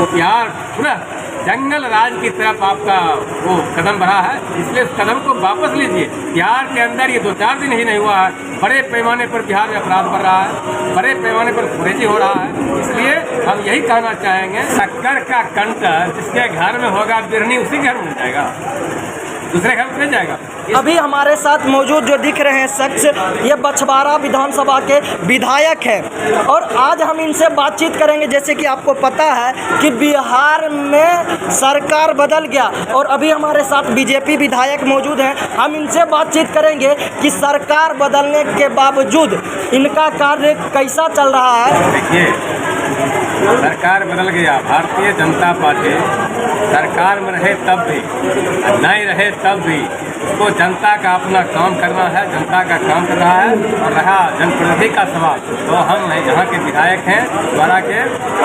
प्यार पुनः जंगल राज की तरफ आपका वो कदम बढ़ा है, इसलिए उस कदम को वापस लीजिए। बिहार के अंदर ये 2-4 दिन ही नहीं हुआ है, बड़े पैमाने पर बिहार में अपराध बढ़ रहा है, बड़े पैमाने पर फुरेजी हो रहा है। इसलिए हम यही कहना चाहेंगे, शक्कर का कंटर जिसके घर में होगा बिरनी उसी घर में जाएगा, दूसरे घर में नहीं जाएगा। अभी हमारे साथ मौजूद जो दिख रहे हैं शख्स, ये बछवाड़ा विधानसभा के विधायक हैं और आज हम इनसे बातचीत करेंगे। जैसे कि आपको पता है कि बिहार में सरकार बदल गया और अभी हमारे साथ बीजेपी विधायक मौजूद हैं। हम इनसे बातचीत करेंगे कि सरकार बदलने के बावजूद इनका कार्य कैसा चल रहा है। देखिए, सरकार बदल गया, भारतीय जनता पार्टी सरकार में रहे तब भी, नहीं रहे तब भी उसको जनता का अपना काम करना है, जनता का काम कर रहा है। और रहा जनप्रतिनिधि का सवाल, तो हम यहाँ के विधायक हैं द्वारा के,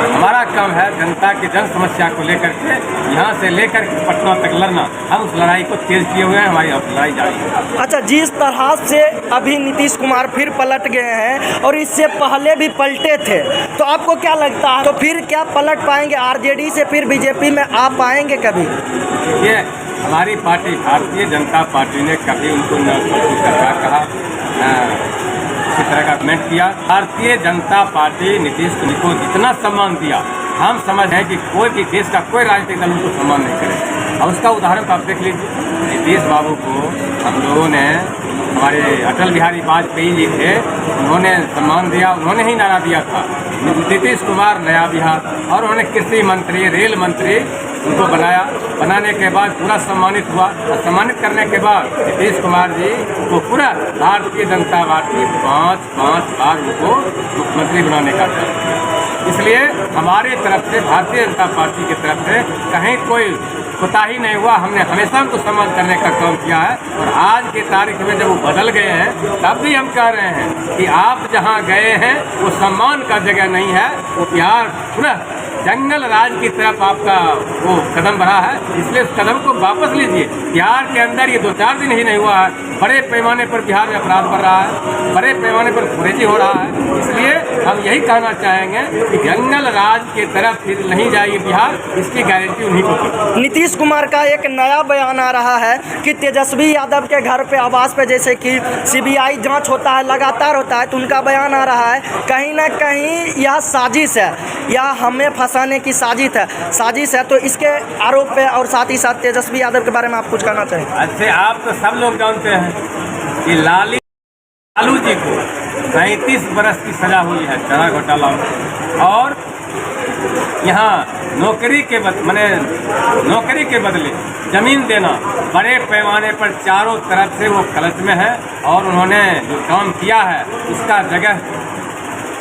हमारा काम है जनता की जन समस्या को लेकर के यहाँ से लेकर पटना तक लड़ना। हम उस लड़ाई को तेज किए हुए हैं, हमारी लड़ाई जारी है। अच्छा, जिस तरह से अभी नीतीश कुमार फिर पलट गए हैं और इससे पहले भी पलटे थे, तो आपको क्या लगता है, तो फिर क्या पलट पाएंगे? आरजेडी से फिर बीजेपी में आ पाएंगे कभी? ये हमारी पार्टी भारतीय जनता पार्टी ने कभी उनको न सरकार कहा, इसी तरह का कमेंट किया। भारतीय जनता पार्टी नीतीश को जितना सम्मान दिया, हम समझ हैं कि कोई भी देश का कोई राजनीतिक दल उनको सम्मान नहीं करे। और उसका उदाहरण तो आप देख लीजिए, नीतीश बाबू को हम लोगों ने, हमारे अटल बिहारी वाजपेयी जी थे, उन्होंने सम्मान दिया, उन्होंने ही नारा दिया था नीतीश कुमार नया बिहार, और उन्होंने कृषि मंत्री, रेल मंत्री उनको बनाया। बनाने के बाद पूरा सम्मानित हुआ और सम्मानित करने के बाद नीतीश कुमार जी को पूरा भारतीय जनता पार्टी 5 बार उनको मुख्यमंत्री बनाने का काम किया। इसलिए हमारे तरफ से, भारतीय जनता पार्टी की तरफ से कहीं कोई कोताही नहीं हुआ। हमने हमेशा उनको सम्मान करने का काम किया है। और आज की तारीख में जब वो बदल गए हैं, तब भी हम कह रहे हैं कि आप जहां गए हैं वो सम्मान का जगह नहीं है, वो बिहार पुनः जंगल राज की तरफ आपका वो कदम बढ़ा है, इसलिए उस कदम को वापस लीजिए। बिहार के अंदर ये 2-4 दिन ही नहीं हुआ है, बड़े पैमाने पर बिहार में अपराध बढ़ रहा है, बड़े पैमाने पर फुरेजी हो रहा है। इसलिए हम यही कहना चाहेंगे कि जंगल राज की तरफ फिर नहीं जाइए बिहार, इसकी गारंटी उन्हीं को दी। नीतीश कुमार का एक नया बयान आ रहा है कि तेजस्वी यादव के घर पे, आवास पे जैसे कि सीबीआई जांच होता है, लगातार होता है, तो उनका बयान आ रहा है कहीं ना कहीं यह साजिश है या हमें फंसाने की साजिश है। तो इसके आरोप पे और साथ ही साथ तेजस्वी यादव के बारे में आप कुछ कहना चाहेंगे? अच्छा, आप तो सब लोग जानते हैं कि लालू जी को 37 बरस की सजा हुई है चारा घोटाला, और यहाँ नौकरी के बदले जमीन देना बड़े पैमाने पर चारों तरफ से वो खलच में है। और उन्होंने जो काम किया है उसका जगह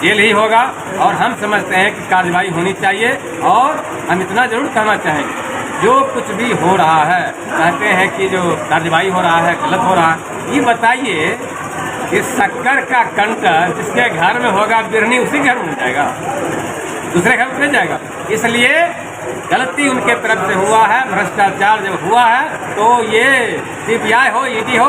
जेल ही होगा। और हम समझते हैं कि कार्रवाई होनी चाहिए। और हम इतना जरूर कहना चाहेंगे, जो कुछ भी हो रहा है, कहते हैं कि जो कार्रवाई हो रहा है गलत हो रहा है, ये बताइए कि शक्कर का कंटर जिसके घर में होगा बिरनी उसी घर में जाएगा, दूसरे घर में नहीं जाएगा। इसलिए गलती उनके तरफ से हुआ है, भ्रष्टाचार जब हुआ है तो ये सीबीआई हो, ईडी हो,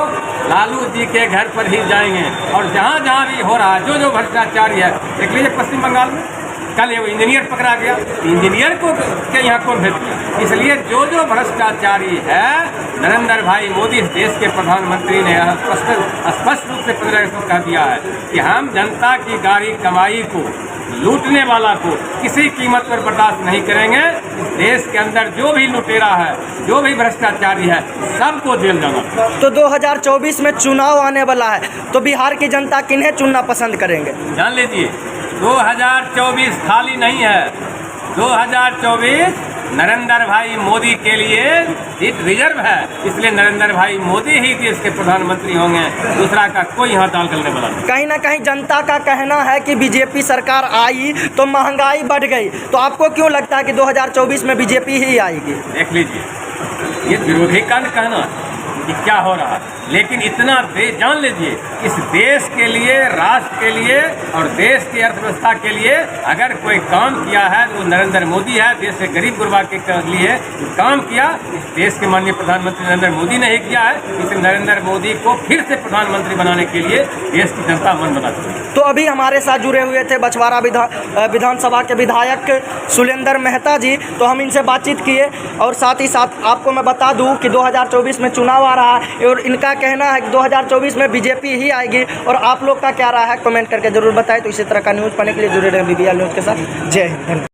लालू जी के घर पर ही जाएंगे। और जहाँ जहाँ भी हो रहा है, जो जो भ्रष्टाचारी है, देख लीजिए पश्चिम बंगाल में कल वो इंजीनियर पकड़ा गया, इंजीनियर को के यहाँ कौन भेज दिया। इसलिए जो जो भ्रष्टाचारी है, नरेंद्र भाई मोदी इस देश के प्रधानमंत्री ने स्पष्ट रूप से 15 अगस्त को कह दिया है कि हम जनता की गाड़ी कमाई को, लूटने वाला को किसी कीमत पर बर्दाश्त नहीं करेंगे। इस देश के अंदर जो भी लुटेरा है, जो भी भ्रष्टाचारी है, सबको जेल जाना। तो 2024 में चुनाव आने वाला है, तो बिहार की जनता किन्हें चुनना पसंद करेंगे? जान लीजिए, 2024 खाली नहीं है। 2024 नरेंद्र भाई मोदी के लिए सीट रिजर्व है। इसलिए नरेंद्र भाई मोदी ही देश के प्रधानमंत्री होंगे, दूसरा का कोई यहाँ दाल गलने वाला नहीं। कहीं ना कहीं जनता का कहना है कि बीजेपी सरकार आई तो महंगाई बढ़ गई, तो आपको क्यों लगता है कि 2024 में बीजेपी ही आएगी? देख लीजिए, ये विरोधी का कहना कि क्या हो रहा है। लेकिन इतना जान लीजिए, इस देश के लिए, राष्ट्र के लिए और देश की अर्थव्यवस्था के लिए अगर कोई काम किया है तो नरेंद्र मोदी है। देश के गरीब गुरबा के लिए काम किया इस देश के माननीय प्रधानमंत्री नरेंद्र मोदी ने ही किया है। इस नरेंद्र मोदी को फिर से प्रधानमंत्री बनाने के लिए देश की जनता मन बना चुकी है। तो अभी हमारे साथ जुड़े हुए थे बछवाड़ा विधानसभा के विधायक सुलेंद्र मेहता जी, तो हम इनसे बातचीत किए और साथ ही साथ आपको मैं बता दूं कि 2024 में चुनाव आ रहा है और इनका कहना है कि 2024 में बीजेपी ही आएगी। और आप लोग का क्या राय है कमेंट करके जरूर बताएं। तो इसी तरह का न्यूज़ पाने के लिए जुड़े रहें BBL न्यूज़ के साथ। जय हिंद।